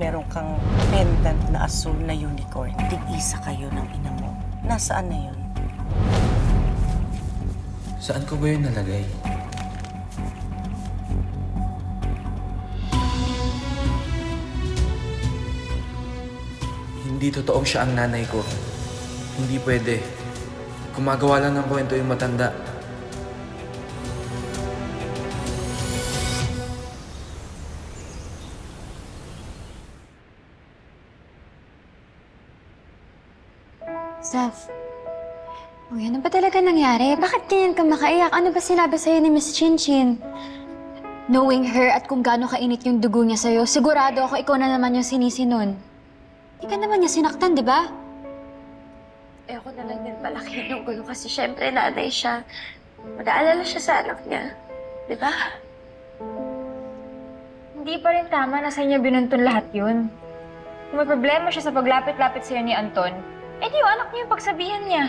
meron kang pendant na asul na unicorn. Tig-isa kayo ng ina mo. Nasaan na yun? Saan ko ba yun nalagay? Hindi totoong siya ang nanay ko. Hindi pwede. Gumagawa lang ng kwento yung matanda. Steph, uy, ano ba talaga nangyari? Bakit ganyan ka makaiyak? Ano ba sinabi sa'yo ni Miss Chinchin? Knowing her at kung gaano kainit yung dugo niya sa'yo, sigurado ako ikaw na naman yung sinisi nun. Hindi ka naman niya sinaktan, di ba? Eh ako na lang din palaki ng gulo kasi syempre nanay siya. Mag-aalala siya sa anak niya. Di ba? Hindi pa rin tama na sa inyo binuntun lahat yun. Kung may problema siya sa paglapit-lapit sa'yo ni Anton, eh di yung anak niyo yung pagsabihan niya.